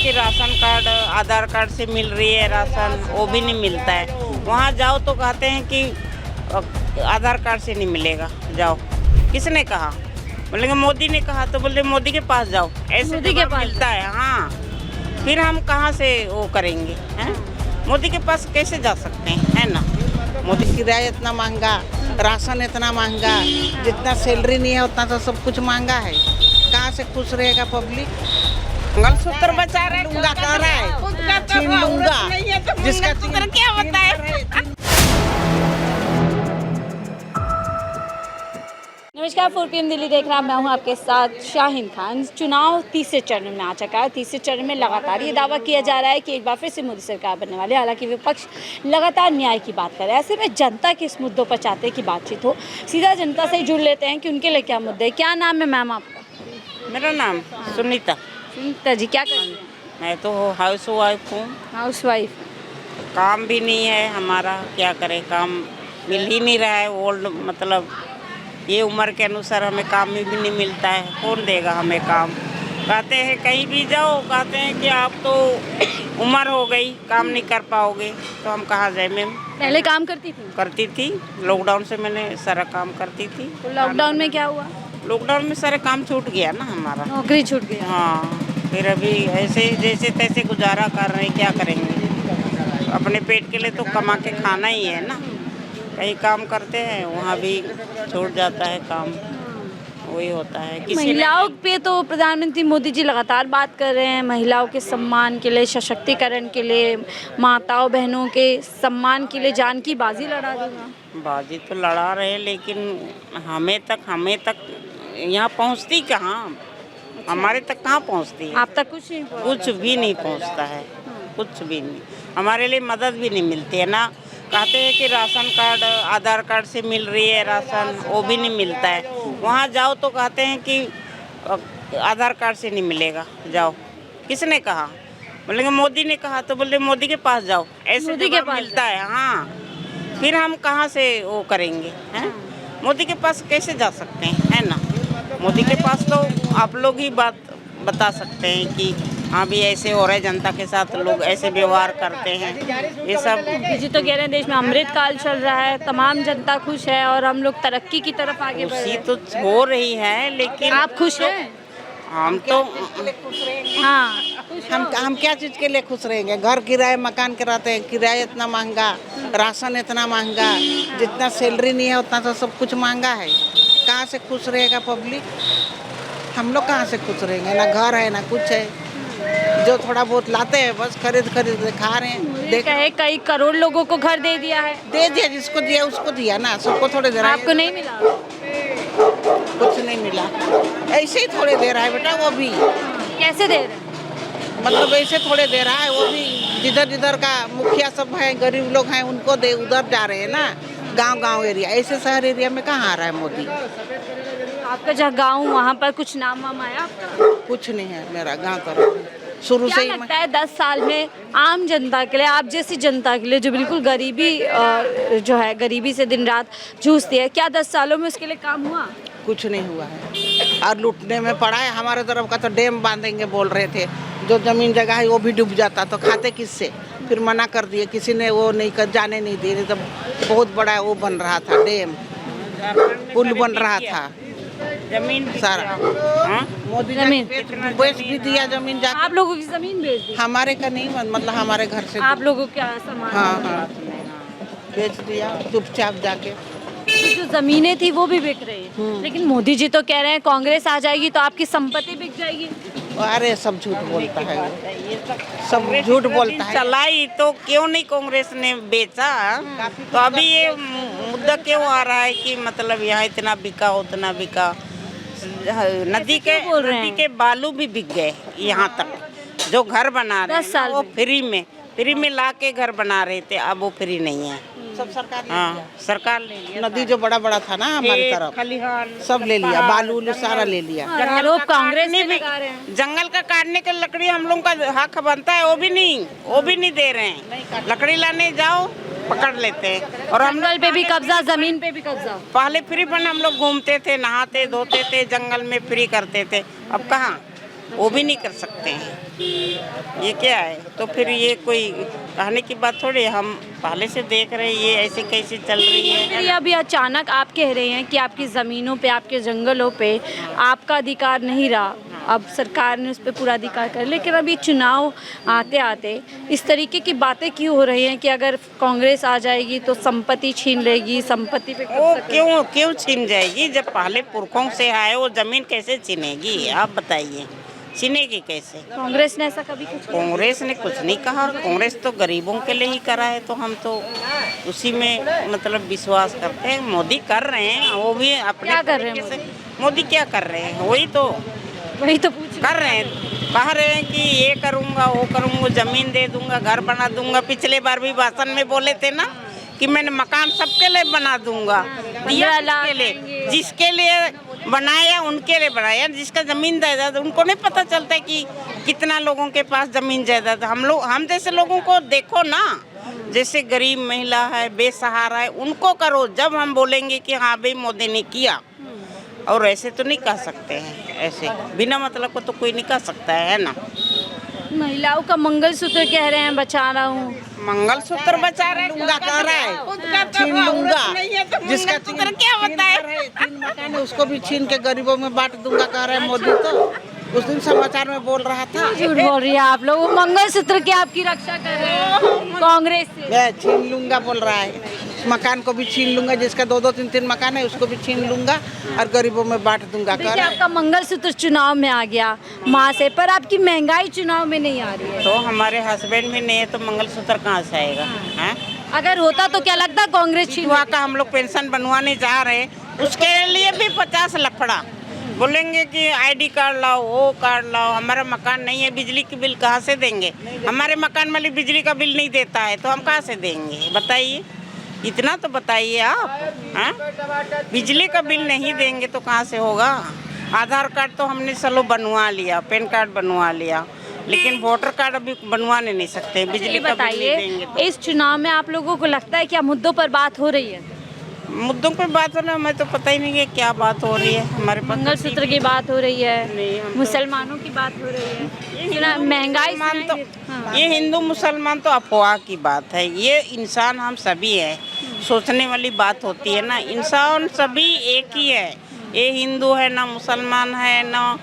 कि ration card आधार card से मिल रही है राशन, वो भी नहीं मिलता है। वहाँ जाओ तो कहते हैं कि आधार कार्ड से नहीं मिलेगा, जाओ। किसने कहा? बोलेंगे मोदी ने कहा, तो बोले मोदी के पास जाओ, ऐसे मोदी के पास मिलता है। हाँ, फिर हम कहाँ से वो करेंगे हैं? मोदी के पास कैसे जा सकते हैं, है ना? मोदी किराया इतना महंगा, राशन इतना महंगा, जितना सैलरी नहीं है उतना तो सब कुछ महंगा है। कहाँ से खुश रहेगा पब्लिक? मंगलसूत्र बचा रहे, लूंगा कह रहा है, छीन लूंगा। जिसका मंगलसूत्र क्या होता है? नमस्कार, 4 PM दिल्ली देख रहा मैं हूं आपके साथ शाहीन खान। चुनाव तीसरे चरण में आ चुका है। तीसरे चरण में लगातार ये दावा किया जा रहा है कि एक बार फिर से मोदी सरकार बनने वाली है। हालांकि विपक्ष लगातार न्याय की बात कर रहा है। ऐसे में जनता किस मुद्दों पर चाहते हैं कि बातचीत हो। सीधा जनता से जुड़ लेते हैं कि उनके लिए क्या मुद्दे हैं। क्या नाम है मैम आपका? मेरा नाम सुनीता। सुनीता जी, क्या करती हैं? मैं तो हाउस वाइफ हूँ। House wife. काम भी नहीं है हमारा, क्या करें, काम मिल ही नहीं रहा है। ओल्ड मतलब ये उम्र के अनुसार हमें काम भी नहीं मिलता है। कौन देगा हमें काम? कहते हैं कहीं भी जाओ, कहते हैं कि आप तो उम्र हो गई, काम नहीं कर पाओगे। तो हम कहाँ जाए मैम? पहले काम करती थी? करती थी, लॉकडाउन से मैंने सारा काम करती थी। तो लॉकडाउन में क्या हुआ? लॉकडाउन में सारा काम छूट गया ना हमारा। नौकरी छूट गई। हाँ, फिर अभी ऐसे जैसे तैसे गुजारा कर रहे हैं। क्या करेंगे? अपने पेट के लिए तो कमा के खाना ही है ना। कहीं काम करते हैं, वहाँ भी छूट जाता है काम। वही होता है। महिलाओं पे तो प्रधानमंत्री मोदी जी लगातार बात कर रहे हैं। महिलाओं के सम्मान के लिए, सशक्तिकरण के लिए, माताओं बहनों के सम्मान के लिए जान की बाजी लड़ा दूंगा। बाजी तो लड़ा रहे हैं, लेकिन हमें तक यहाँ पहुँचती कहाँ? हमारे तक कहाँ पहुँचती है? आप तक कुछ नहीं पहुंचा? कुछ भी नहीं पहुँचता है, कुछ भी नहीं। हमारे लिए मदद भी नहीं मिलती है ना। कहते हैं कि राशन कार्ड आधार कार्ड से मिल रही है राशन, वो भी नहीं मिलता है। वहाँ जाओ तो कहते हैं कि आधार कार्ड से नहीं मिलेगा, जाओ। किसने कहा? बोलेंगे मोदी ने कहा, तो बोले मोदी के पास जाओ, ऐसे मोदी के पास मिलता है। हाँ, फिर हम कहाँ से वो करेंगे हैं? मोदी के पास कैसे जा सकते हैं, है ना? मोदी के पास तो आप लोग ही बात बता सकते हैं कि हाँ भी ऐसे हो रहा है, जनता के साथ लोग ऐसे व्यवहार करते हैं। ये सब जी तो कह रहे हैं देश में अमृत काल चल रहा है, तमाम जनता खुश है और हम लोग तरक्की की तरफ आगे बढ़ रहे खुशी हैं। तो हो रही है, लेकिन आप खुश हैं? हम तो हाँ, हम क्या चीज़ के लिए खुश रहेंगे? घर किराए मकान के रहते हैं, किराया इतना महंगा, राशन इतना महंगा, जितना सैलरी नहीं है उतना तो सब कुछ महंगा है। कहाँ से खुश रहेगा पब्लिक? हम लोग कहाँ से खुश रहेंगे? ना घर है ना कुछ है। जो थोड़ा बहुत लाते हैं बस खरीद के खा रहे हैं। देखा है कई करोड़ लोगों को घर दे दिया है। दे दिया, जिसको दिया उसको दिया ना, सबको थोड़े दे रहा है। आपको नहीं मिला? कुछ नहीं मिला, ऐसे ही थोड़े दे रहा है बेटा। वो भी कैसे दे रहे हैं? मतलब ऐसे थोड़े दे रहा है। वो भी जिधर जिधर का मुखिया सब है, गरीब लोग हैं, उनको दे, उधर जा रहे हैं ना। गांव एरिया, ऐसे शहर एरिया में कहाँ आ रहा है मोदी? आपका जहाँ गाँव, वहाँ पर कुछ नाम वाम आया आपका? कुछ नहीं है मेरा गाँव तरफ शुरू क्या से ही। लगता है 10 साल में आम जनता के लिए, आप जैसी जनता के लिए जो बिल्कुल गरीबी जो है, गरीबी से दिन रात जूझती है, क्या 10 सालों में उसके लिए काम हुआ? कुछ नहीं हुआ है और लूटने में पड़ा है। हमारे तरफ का तो डैम बांधेंगे बोल रहे थे, जो जमीन जगह है वो भी डूब जाता, तो खाते किससे? फिर मना कर दिए, किसी ने वो नहीं कर, जाने नहीं दे रहे। तो बहुत बड़ा वो बन रहा था, डैम पुल बन रहा था, जमीन सारा। हाँ? मोदी जमीन बेच भी दिया जमीन जाके। आप लोगों की जमीन बेच दी? हमारे का नहीं, मतलब हमारे घर से। आप लोगों क्या सामान? हाँ, बेच दिया चुपचाप जाके। तो जो जमीनें थी वो भी बिक रही है, लेकिन मोदी जी तो कह रहे हैं कांग्रेस आ जाएगी तो आपकी संपत्ति बिक जाएगी। अरे सब झूठ बोलता है वो, सब झूठ बोलता है। चलाई तो क्यों नहीं कांग्रेस ने बेचा? तो अभी ये मुद्दा क्यों आ रहा है कि मतलब यहाँ इतना बिका उतना बिका? नदी के बालू भी बिक गए यहाँ तक। जो घर बना रहे 10 साल हैं वो में। फ्री में ला के घर बना रहे थे, अब वो फ्री नहीं है। सब सरकार ले हाँ, सरकार ले लिया। नदी जो बड़ा था ना हमारी तरफ, खलिहान सब ले लिया, बालू उलू सारा ले लिया। आरोप कांग्रेस ने लगा रहे हैं। जंगल का काटने के लकड़ी हम लोग का हक बनता है, वो भी नहीं दे रहे हैं। लकड़ी लाने जाओ पकड़ लेते हैं। और हम जंगल पे भी कब्जा, जमीन पे भी कब्जा। पहले फ्री फंड हम लोग घूमते थे, नहाते धोते थे, जंगल में फ्री करते थे। अब कहाँ? वो भी नहीं कर सकते हैं। ये क्या है? तो फिर ये कोई कहने की बात थोड़ी, हम पहले से देख रहे हैं ये ऐसे कैसे चल रही है। फिर ये अभी अचानक आप कह रहे हैं कि आपकी ज़मीनों पे, आपके जंगलों पे आपका अधिकार नहीं रहा, अब सरकार ने उस पर पूरा अधिकार कर, लेकिन अभी चुनाव आते आते इस तरीके की बातें क्यों हो रही हैं कि अगर कांग्रेस आ जाएगी तो संपत्ति छीन लेगी, संपत्ति पे वो कब्जा क्यों क्यों छीन जाएगी? जब पहले पुरखों से आए वो जमीन कैसे छीनेगी? आप बताइए, छीनेगी कैसे? कांग्रेस ने ऐसा कभी कुछ किया? कांग्रेस ने कुछ नहीं कहा। कांग्रेस तो गरीबों के लिए ही करा है, तो हम तो उसी में मतलब विश्वास करते हैं। मोदी कर रहे हैं, वो भी अपने क्या कर रहे हैं तरीके से। मोदी क्या कर रहे हैं? वही तो पूछ कर रहे हैं, कह रहे हैं कि ये करूँगा, वो करूँगा, ज़मीन दे दूँगा, घर बना दूँगा। पिछले बार भी भाषण में बोले थे ना कि मैंने मकान सबके लिए बना दूँगा। दिया किसके लिए? जिसके लिए बनाया उनके लिए बनाया। जिसका ज़मीन जायदाद उनको नहीं पता चलता कि कितना लोगों के पास ज़मीन जायदाद। हम जैसे लोगों को देखो ना, जैसे गरीब महिला है, बेसहारा है, उनको करो। जब हम बोलेंगे कि हाँ भाई मोदी ने किया, और ऐसे तो नहीं कह सकते हैं। ऐसे बिना मतलब को तो कोई नहीं कह सकता है ना। महिलाओं का मंगलसूत्र कह रहे हैं बचा रहा हूँ, मंगलसूत्र बचा रहे लूंगा कह रहा है, छीन लूंगा। जिसका क्या होता है? 3 मकान है उसको भी छीन के गरीबों में बांट दूंगा कह रहा है मोदी। तो उस दिन समाचार में बोल रहा था। झूठ बोल रही है आप लोग। वो मंगलसूत्र की आपकी रक्षा कर रहे हैं कांग्रेस से। छीन लूंगा बोल रहा है, मकान को भी छीन लूंगा। जिसका 2-2, 3-3 मकान है उसको भी छीन लूंगा और गरीबों में बांट दूंगा। देखिए आपका मंगलसूत्र चुनाव में आ गया माँ से, पर आपकी महंगाई चुनाव में नहीं आ रही है। तो हमारे हस्बैंड भी नहीं है तो मंगलसूत्र कहाँ से आएगा? हैं? अगर होता तो क्या लगता कांग्रेस छीन वहाँ का हम लोग पेंशन बनवाने जा रहे हैं, उसके लिए भी 50 लफड़ा। बोलेंगे कि आईडी कार्ड लाओ, वो कार्ड लाओ। हमारा मकान नहीं है, बिजली की बिल कहाँ से देंगे? हमारे मकान मालिक बिजली का बिल नहीं देता है तो हम कहाँ से देंगे? बताइए, इतना तो बताइए आप। हाँ, बिजली का बिल नहीं देंगे तो कहाँ से होगा? आधार कार्ड तो हमने चलो बनवा लिया, पैन कार्ड बनवा लिया, लेकिन वोटर कार्ड अभी बनवाने नहीं सकते। बिजली का बिल नहीं देंगे तो। इस चुनाव में आप लोगों को लगता है क्या मुद्दों पर बात हो रही है? मुद्दों पे बात हो रहा है, हमें तो पता ही नहीं है क्या बात हो रही है। हमारे पास मंगलसूत्र की बात हो रही है, नहीं, हम तो- मुसलमानों की बात हो रही है, महंगाई तो ये हिंदू मुसलमान तो अफवाह की बात है। ये इंसान हम सभी है, सोचने वाली बात होती है ना। इंसान सभी एक ही है। ये हिंदू है ना, मुसलमान है ना,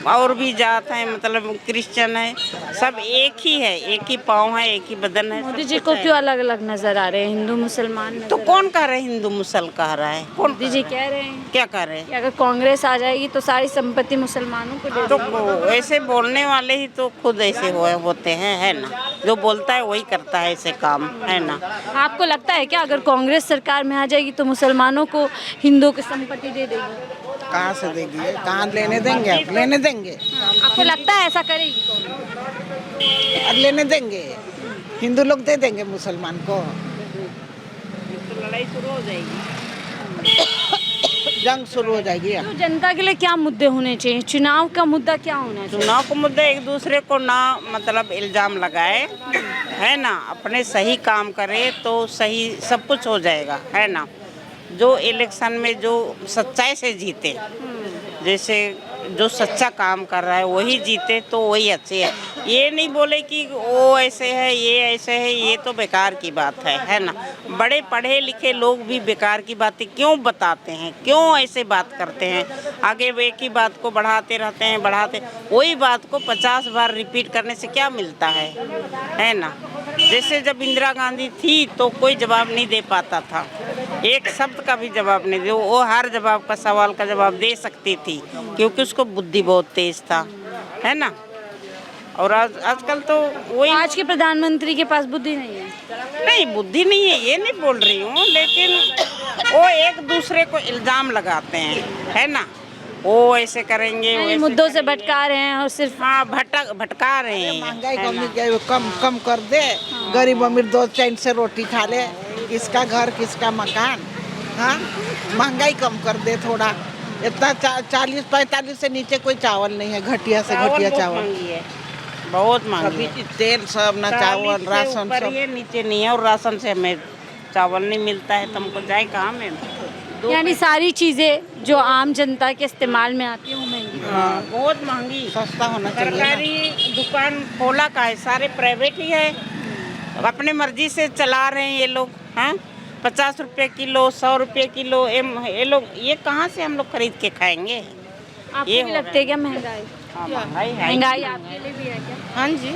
और भी जात है, मतलब क्रिश्चियन है, सब एक ही है। एक ही पाँव है, एक ही बदन है। मोदी जी को क्यों अलग अलग नजर आ रहे हैं? हिंदू मुसलमान तो कौन कह रहा है हिंदू मुसल कह रहा है? कौन मोदी जी कह रहे हैं क्या कह रहे हैं? कि अगर कांग्रेस आ जाएगी तो सारी संपत्ति मुसलमानों को दे तो देगी। ऐसे बोलने वाले ही तो खुद ऐसे होते हैं, है ना। जो बोलता है वही करता है ऐसे काम, है ना। आपको लगता है क्या अगर कांग्रेस सरकार में आ जाएगी तो मुसलमानों को हिंदुओं की संपत्ति दे देगी? कहाँ से देगी? कहाँ लेने देंगे? आप लेने देंगे? आपको लगता है ऐसा करेगी? और लेने देंगे? हिंदू लोग दे देंगे मुसलमान को? तो लड़ाई शुरू हो जाएगी, जंग शुरू हो जाएगी। तो जनता के लिए क्या मुद्दे होने चाहिए? चुनाव का मुद्दा क्या होना चाहिए? चुनाव को मुद्दा एक दूसरे को ना मतलब इल्जाम लगाए, है ना। अपने सही काम करे तो सही सब कुछ हो जाएगा, है ना। जो इलेक्शन में जो सच्चाई से जीते, जैसे जो सच्चा काम कर रहा है वही जीते तो वही अच्छे है। ये नहीं बोले कि वो ऐसे है, ये ऐसे है, ये तो बेकार की बात है ना। बड़े पढ़े लिखे लोग भी बेकार की बातें क्यों बताते हैं? क्यों ऐसे बात करते हैं? आगे वो एक ही बात को बढ़ाते रहते हैं, बढ़ाते। वही बात को 50 बार रिपीट करने से क्या मिलता है ना। जैसे जब इंदिरा गांधी थी तो कोई जवाब नहीं दे पाता था, एक शब्द का भी जवाब नहीं दे। वो हर जवाब का सवाल का जवाब दे सकती थी क्योंकि उसको बुद्धि बहुत तेज था, है ना। और आजकल तो वही, आज के प्रधानमंत्री के पास बुद्धि नहीं है। नहीं बुद्धि नहीं है ये नहीं बोल रही हूँ, लेकिन वो एक दूसरे को इल्जाम लगाते हैं, है ना। वो ऐसे करेंगे, वो ऐसे मुद्दों से भटका रहे हैं और सिर्फ हाँ भटका रहे हैं, महंगाई है ना। कम कर दे। गरीब अमीर 2 चैन से रोटी खा ले। किसका घर किसका मकान? हाँ, महंगाई कम कर दे थोड़ा। इतना 40-45 से नीचे कोई चावल नहीं है, घटिया से घटिया चावल। महंगी है, बहुत महंगी है। तेल सब ना, चावल राशन ऊपर सब। ये नीचे नहीं है, और राशन से हमें चावल नहीं मिलता है तो हमको जाए कहाँ में। यानी सारी चीज़ें जो आम जनता के इस्तेमाल में आती हैं वो महंगी। हाँ। बहुत महंगी। सस्ता होना चाहिए ना। सरकारी दुकान खोला का है, सारे प्राइवेट ही है, अपने मर्जी से चला रहे हैं ये लोग। हैं 50 रुपये किलो, 100 रुपये किलो, ये लोग ये कहाँ से हम लोग खरीद के खाएंगे? आपको ये भी हो लगती है क्या महंगाई? हाँ, महंगाई है। महंगाई आपके लिए भी है क्या? हाँ जी,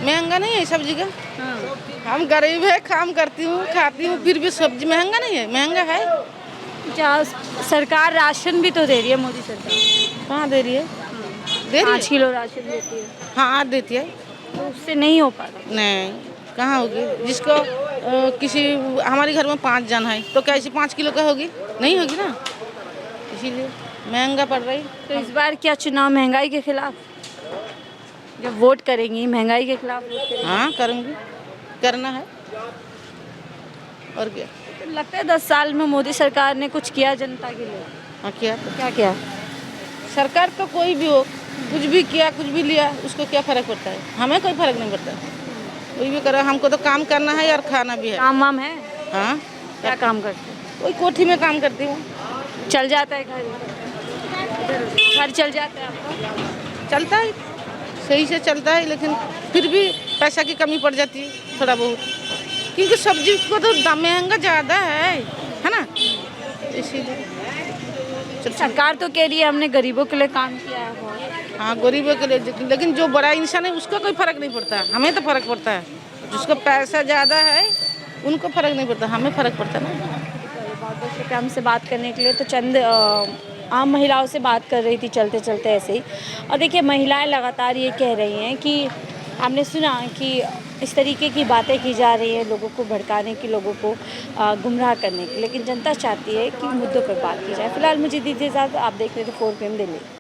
महंगा नहीं है सब्जी का। हाँ। हम गरीब है, काम करती हूँ, खाती हूँ, फिर भी सब्जी महंगा नहीं है, महंगा है। क्या सरकार राशन भी तो दे रही है, मोदी सरकार कहाँ दे रही है? दे रही 5 है? किलो राशन देती है, हाँ देती है। तो उससे नहीं हो पा रहा। नहीं, कहाँ होगी? जिसको किसी हमारे घर में 5 जन है तो क्या ऐसी 5 किलो का होगी? नहीं होगी ना, इसीलिए महंगा पड़ रही। तो इस बार क्या चुनाव महंगाई के खिलाफ, जब वोट करेंगी महंगाई के खिलाफ वोट करेंगी? हाँ करूँगी, करना है और क्या। तो लगता है 10 साल में मोदी सरकार ने कुछ किया जनता के लिए? हाँ किया तो। क्या किया? सरकार तो कोई भी हो, कुछ भी किया, कुछ भी लिया, उसको क्या फ़र्क पड़ता है? हमें कोई फ़र्क नहीं पड़ता, कोई भी करो, हमको तो काम करना है और खाना भी है। काम वाम है? हाँ, क्या काम करते हैं? कोई कोठी में काम करती हूँ। चल जाता है घर चल जाता है आपका? चलता है, सही से चलता है, लेकिन फिर भी पैसा की कमी पड़ जाती है थोड़ा बहुत, क्योंकि सब्जी को तो दाम महंगा ज़्यादा है ना, इसीलिए। सरकार तो कह रही है हमने गरीबों के लिए काम किया है बहुत। हाँ गरीबों के लिए, लेकिन जो बड़ा इंसान है उसको कोई फ़र्क नहीं पड़ता, हमें तो फ़र्क पड़ता है। जिसको पैसा ज़्यादा है उनको फ़र्क नहीं पड़ता, हमें फ़र्क पड़ता ना। बहुत बहुत शुक्रिया हमसे बात करने के लिए। तो चंद आम महिलाओं से बात कर रही थी चलते चलते ऐसे ही, और देखिए महिलाएं लगातार ये कह रही हैं कि हमने सुना कि इस तरीके की बातें की जा रही हैं लोगों को भड़काने की, लोगों को गुमराह करने की, लेकिन जनता चाहती है कि मुद्दों पर बात की जाए। फिलहाल मुझे दीजिए इजाज़त, आप देख रहे थे 4PM दिल्ली।